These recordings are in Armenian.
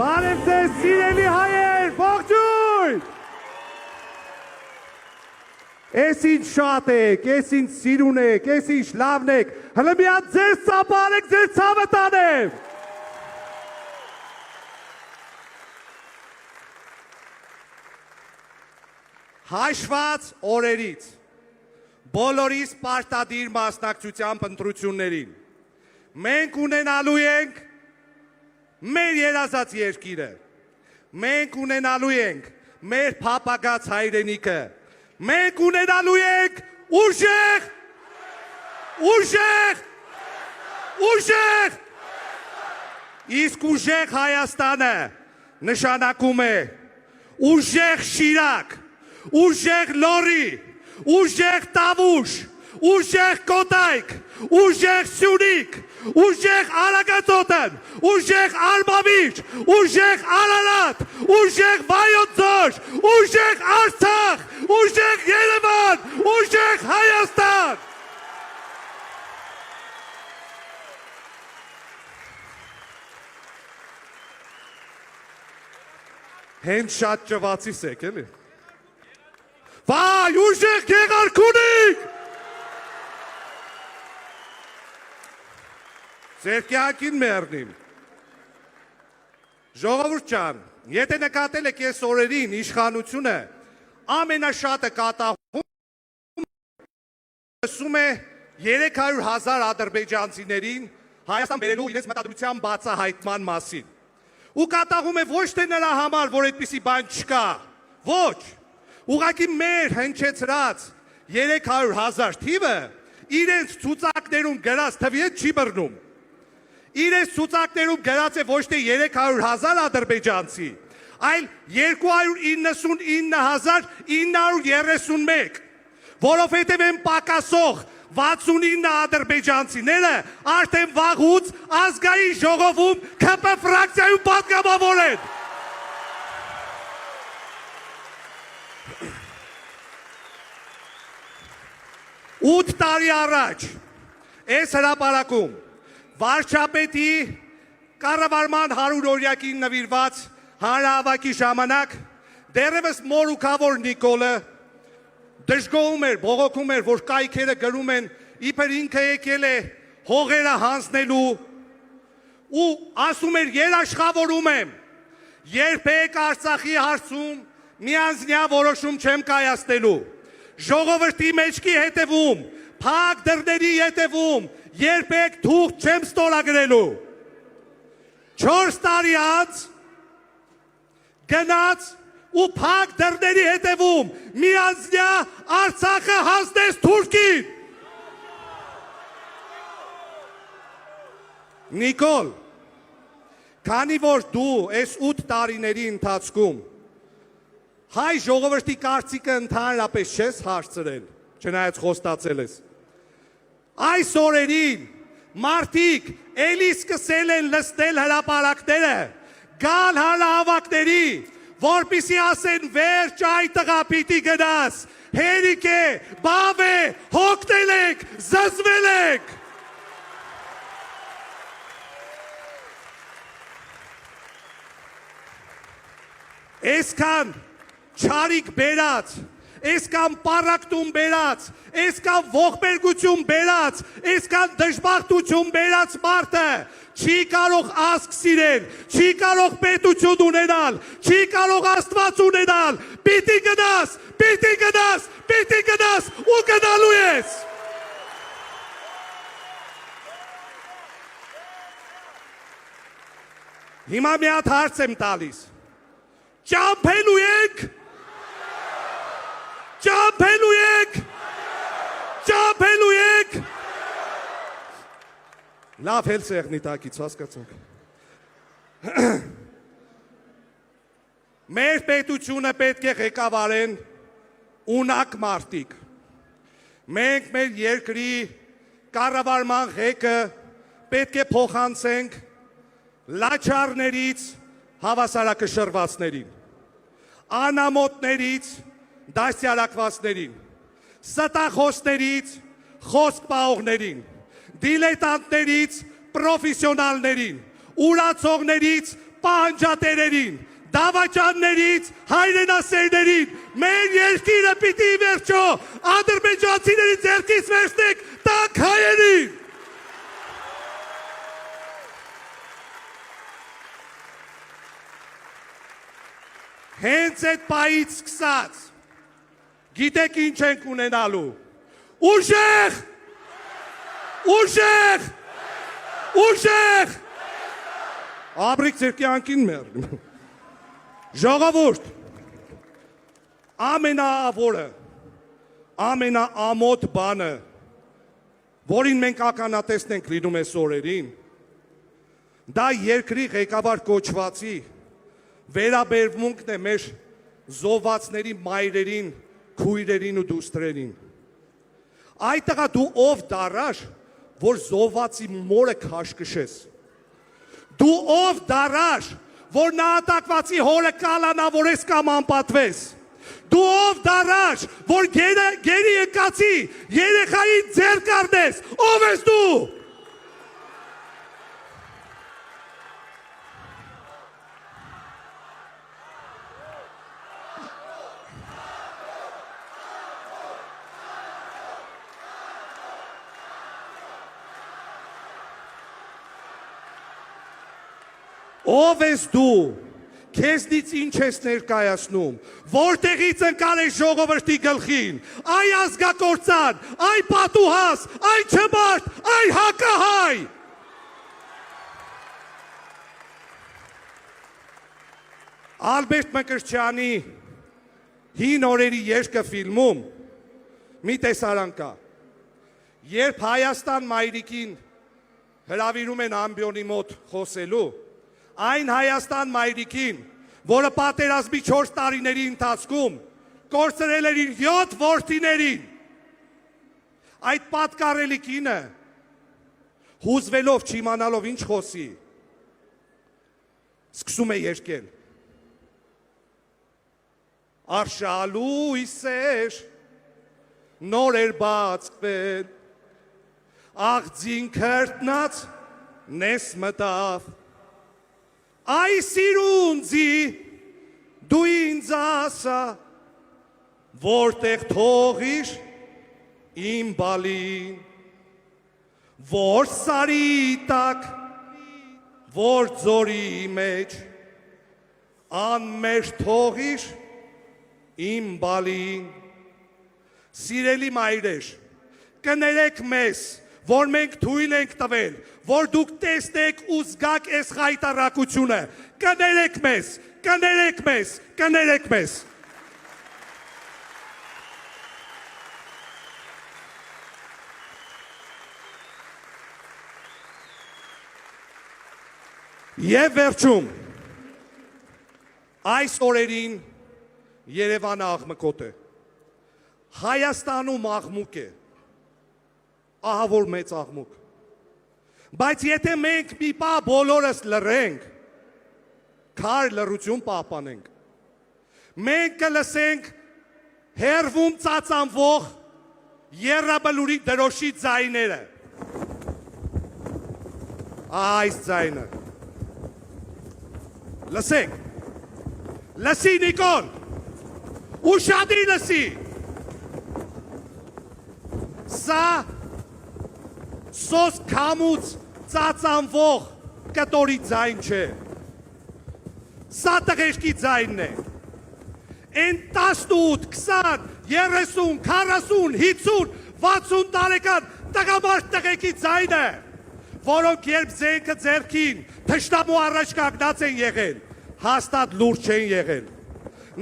Բարև ձեզ սիրելի հայեր, ողջույն։ Էս ինչ շատ եք, էս ինչ սիրուն եք, էս ինչ լավն եք, հլը միան ձեզ ծապարեք, ձեր ցավը տանեմ։ Հաշված օրերից, բոլորիս պարտադիր մասնակցությամբ ընտրություններին, մենք ունենալու ենք մեր երազած երկիրը, մենք ունենալու ենք մեր փապագած հայրենիքը, մենք ունենալու ենք ուժեղ, իսկ ուժեղ Հայաստանը նշանակում է ուժեղ Շիրակ, ուժեղ Լոռի, ուժեղ Տավուշ, ուժեղ Կոտայք, ուժեղ Սյունիք, ուժեղ Արագածոտն, ուժեղ Արմավիչ, ուժեղ Արարատ, ուժեղ Վայոց Ձոր, ուժեղ Արցախ, ուժեղ Երևան, ուժեղ Հայաստան։ Հենց շատ ճվացիս եք, էլի։ Վայ, ուժեղ Գեղարքունիք։ Ձեր կյանքին մեռնիմ։ Ժողովուրդ ջան, եթե նկատել եք այս օրերին իշխանությունը ամենաշատը կատաղում ասում է 300,000 ադրբեջանցիներին Հայաստան բերելու իրենց մտադրության բացահայտման մասին։ Ու կատաղում է ոչ թե նրա համար, որ այդպիսի բան չկա, ոչ, ուղղակի մեր հնչեցրած 300,000 թիվը իրենց ցուցակներում գրած թվի հետ չի բռնում։ Իրենց ցուցակներում գրած է ոչ թե 300,000 ադրբեջանցի, այլ 299,931, որովհետև են պակասող 69 ադրբեջանցիները արդեն վաղուց ազգային ժողովում ՔՊ ֆրակցիայում պատգամավոր են։ Ութ տարի առաջ այս հրապարակում վարչապետի կառավարման 100-օրյակին նվիրված հանրահավաքի ժամանակ դեռևս մորուքավոր Նիկոլը դժգոհում էր, բողոքում էր, որ կայքերը գրում են, իբր ինքը եկել է հողերը հանձնելու ու ասում էր երաշխավորում եմ, երբեք Արցախի հարցում միանձնյա որոշում չեմ կայացնելու, ժողովրդի մեջքի հետևում, փակ դռների հետևում, երբեք թուղթ չեմ ստորագրելու։ 4 տարի անց գնաց ու փակ դռների հետևում միանձնյա Արցախը հանձնեց Թուրքին։ Նիկոլ, քանի որ դու այս 8 տարիների ընթացքում հայ ժողովրդի կարծիքը ընդհանրապես չես հարցրել, չնայած խոստացել ես, այս օրերին մարդիկ էլի սկսել են լսնել հրապարակները, գալ հանրահավաքների, որպիսի ասեն վերջ այ տղա պիտի գնաս, հերիք է, բավ է, հոգնել եք, զզվել եք։ Այսքան չարիք բերած, այսքան պարակտում բերած, այսքան ողբերգություն բերած, այսքան դժբախտություն բերած մարդը չի կարող ազգ սիրել, չի կարող պետություն ունենալ, չի կարող Աստված ունենալ, պիտի գնաս, պիտի գնաս, պիտի գնաս ու գնալու ես։ Հիմա մի հատ հարց եմ տալիս, ճամփելու եք, ճամփելու եք, ճամփելու եք։ Լավ հել սեղնի տակից, հասկացանք։ Մեր պետությունը պետք է ղեկավարեն ունակ մարդիկ։ Մենք մեր երկրի կառավարման ղեկը պետք է փոխանցենք լաչարներից հավասարակշռվածներին, անամոթներից դասյարակվածներին, ստախոսներից խոսք պահողներին, դիլետանտներից պրոֆեսիոնալներին, ուրացողներից պահանջատերերին, դավաճաններից, հայրենասերներին, մեր երկիրը պիտի վերջո ադրբեջանցիների ձեռքից վերցնեք տանք հայերին։ Հենց այդ պայից սկսած, գիտեք ինչ ենք ունենալու, ուժեղ, ուժեղ, ուժեղ, Աբրիկ ձեր կյանքին մեր, ժողովուրդ, ամենաավորը, ամենաամոթ բանը, որին մենք ականատեսն ենք լինում այս օրերին, դա երկրի ղեկավար կոչվածի վերաբերմունքն է մեր զոհվածների մայրերին, քույրերին ու դուստրերին։ Այդ տղա դու ով դարար, որ զոհվածի մորը քաշքշես։ Դու ով դարար, որ նահատակվածի հորը կալանավորես կամ անպատվես։ Դու ով դարար, որ գերի եկածի երեխային ձեռք առնես։ Ով ես դու։ Ով ես դու, քեզնից ինչ ես ներկայացնում, որտեղից ընկալ ես ժողովրդի գլխին, այ ազգակործան, այ պատուհաս, այ չմարդ, այ հակահայ։ Ալբերտ Մկրտչյանի հին օրերի երկը ֆիլմում մի տեսարան կա, երբ Հայաստան մայրիկին հրավիրում են ամբիոնի մոտ խոսելու, այն Հայաստան մայրիկին, որը պատերազմի 4 տարիների ընթացքում կորցրել էր իր 7 որդիներին, այդ պատկառելի կինը հուզվելով չիմանալով ինչ խոսի, սկսում է երգել. Արշալույսեր նոր էր բացվել, աղձին քրտնած նես մտավ, Այ սիրունձի դու ինձ ասա, որտեղ թողիր իմ բալին, որ սարի տակ, որ ձորի մեջ, անմեր թողիր իմ բալին։ Սիրելի մայրեր, կներեք մեզ, որ մենք թույլ ենք տվել, որ դուք տեսնեք ու զգաք այս խայտառակությունը, կներեք մեզ, կներեք մեզ, կներեք մեզ։ Եվ վերջում, այս օրերին Երևանը աղմկոտ է, Հայաստանում աղմուկ է, ահա որ մեծ աղմուկ, բայց եթե մենք մի պահ բոլորս լռենք, քար լռություն պահպանենք, մենք կլսենք հեռվում ծածանվող եռաբլուրի դրոշի ձայները, այս ձայնը, լսեք, լսի Նիկոլ, ուշադիր լսի, սա սոս քամուց ծածանվող կտորի ձայն չէ, սա տղերքի ձայնն է, են 18, 20, 30, 40, 50, 60 տարեկան տղամարդ տղեկի ձայնը, որոնք երբ զենքը ձեռքին թշնամու առաջ կանգնած են եղել, հաստատ լուրջ չեն եղել,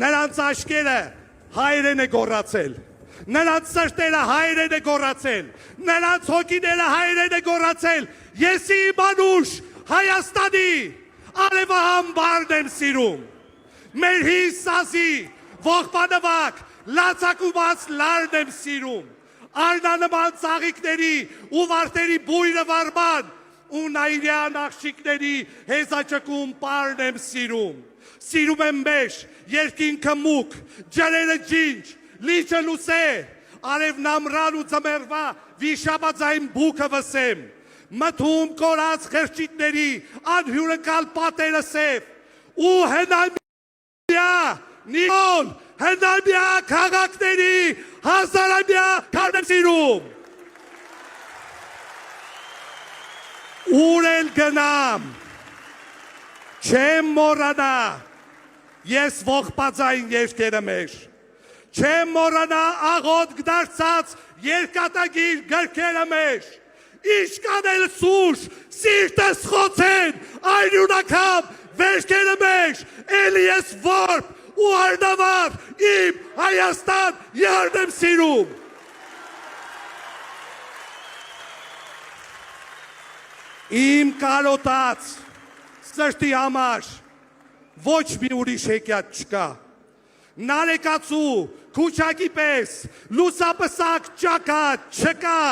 նրանց աչքերը հայերեն է գոռացել, նրանց սրտերը հայերեն է գոռացել, նրանց հոգիները հայերեն է գոռացել, ես իմ անուշ Հայաստանի արևահամբարն եմ սիրում, մեր հին սազի ողբանվակ լացակումած լարն եմ սիրում, արնանման ծաղիկների ու վարդերի բույրը վարման ու նայրյան աղջիկների հեզաճկում պարն եմ սիրում եմ մեր երկինքը մուկ, ջրերը ջինջ, լիճը լուսե, արևն ամռան ու ձմեռվա վիշապաձայն բուքը վսեմ, մթում կորած խրճիթների անհյուրընկալ պատերը սև ու հնամյա նիոլ հնամյա քաղաքների հազարամյա քարներ սիրում ուր էլ գնամ չեմ մոռանա ես ողբածային երկերը մեր չեմ մոռանա աղոտ դարձած երկատագիր գրքերը մեր Իշկան էլ սուր, սիրտս խոցեն, այրունակամ վերքերը մեջ, էլի ես որբ ու արդավար, իմ Հայաստան յարդ եմ սիրում։ Իմ կարոտած սրտի համար ոչ մի ուրիշ հեքիաթ չկա։ Նարեկացու, քուչակի պես, լուսապսակ ճակատ չկա։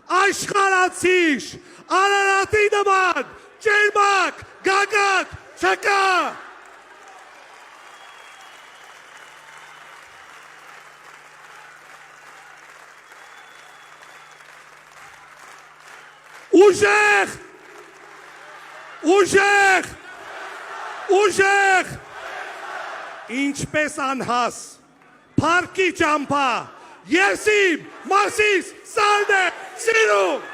Աշխարհացիր, Արարատի նման, ջերմակ, գագաթ չկա։ Ուժեղ, ուժեղ, ուժեղ, ինչպես անհաս, փառքի ճամփա, ես իմ մասիս սարն եմ սիրում։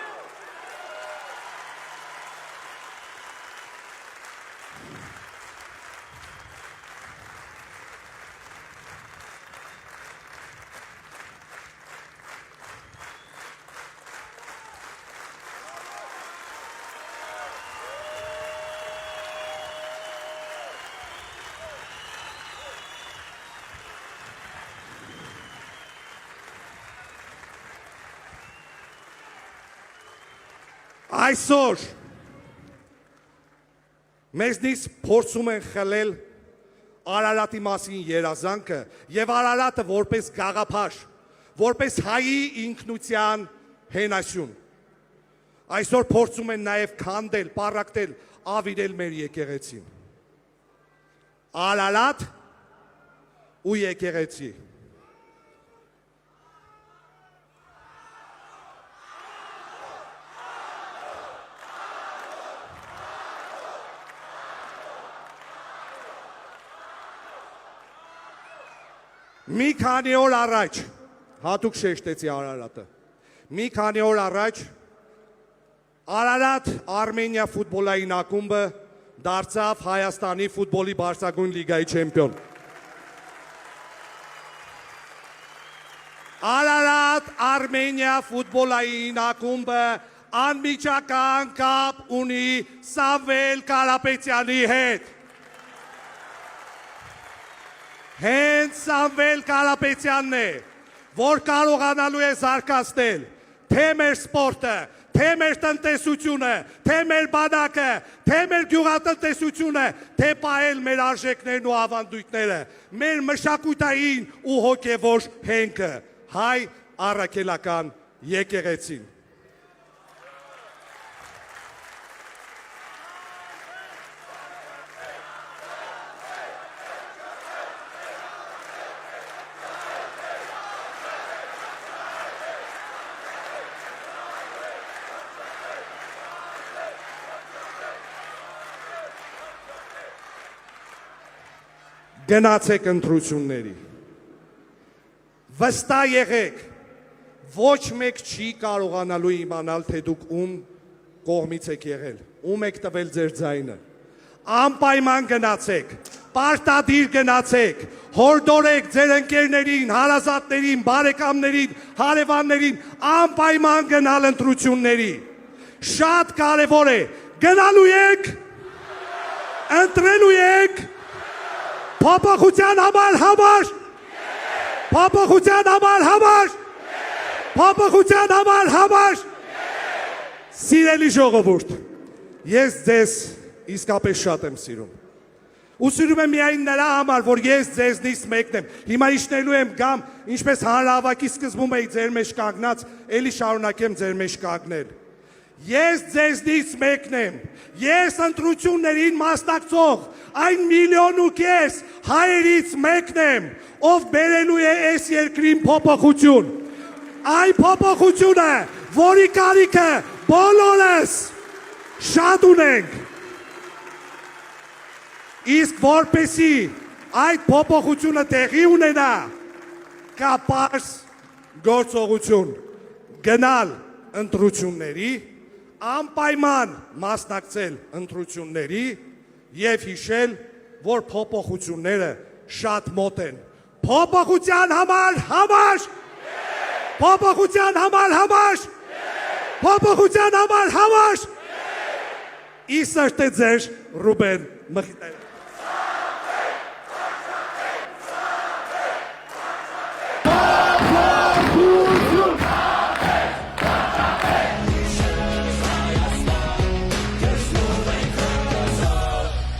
Այսօր մեզնից փորձում են խլել Արարատի մասին երազանքը եւ Արարատը որպես գաղափար, որպես հայի ինքնության հենասյուն։ Այսօր փորձում են նաեւ քանդել, պառակտել, ավիրել մեր եկեղեցին։ Արարատ ու եկեղեցի։ Մի քանի օր առաջ, հատուկ շեշտեցի Արարատը, մի քանի օր առաջ Արարատ Արմենիա ֆուտբոլային ակումբը դարձավ Հայաստանի ֆուտբոլի բարձրագույն լիգայի չեմպիոն։ Արարատ Արմենիա ֆուտբոլային ակումբը անմիջական կապ ունի Սամվել Կարապետյանի հետ։ Հենց Սամվել Կարապետյանն է, որ կարողանալու է զարգացնել թե մեր սպորտը, թե մեր տնտեսությունը, թե մեր բանակը, թե մեր գյուղատնտեսությունը, թե պահել մեր արժեքներն ու ավանդույթները, մեր մշակութային ու հոգևոր հենքը, հայ առաքելական եկեղեցին։ Գնացեք ընտրությունների, վստահ եղեք, ոչ մեկ չի կարողանալու իմանալ, թե դուք ում կողմից եք եղել, ում եք տվել ձեր ձայնը, անպայման գնացեք, պարտադիր գնացեք, հորդորեք ձեր ընկերներին, հարազատներին, բարեկամներին, հարևաններին, անպայման գնալ ընտրությունների, շատ կարևոր է, գնալու եք, ընտրելու եք, Փոփոխության համար, փոփոխության համար, փոփոխության համար, սիրելի ժողովուրդ, ես ձեզ իսկապես շատ եմ սիրում, ու սիրում եմ միայն նրա համար, որ ես ձեզնից մեկն եմ, հիմա իջնելու եմ գամ, ինչպես հանրահավաքի սկզբում էի ձեր մեջ կանգնած, էլի շարունակեմ ձեր մեջ կանգնել, ես ձեզնից մեկն եմ, ես ընտրություններին մասնակցող, այն միլիոն ու կես հայերից մեկն եմ, ով բերելու է այս երկրին փոփոխություն, այն փոփոխությունը, որի կարիքը բոլորս շատ ունենք։ Իսկ որպեսի այդ փոփոխությունը տեղի ունենա, կա պարզ գործողություն գնալ ընտրությունների, անպայման մասնակցել ընտրությունների եւ հիշել, որ փոփոխությունները շատ մոտ են։ Փոփոխության համար համար, փոփոխության համար համար, փոփոխության համար համար։ Իսրտե ձեր Ռուբեն Մխիթարյան։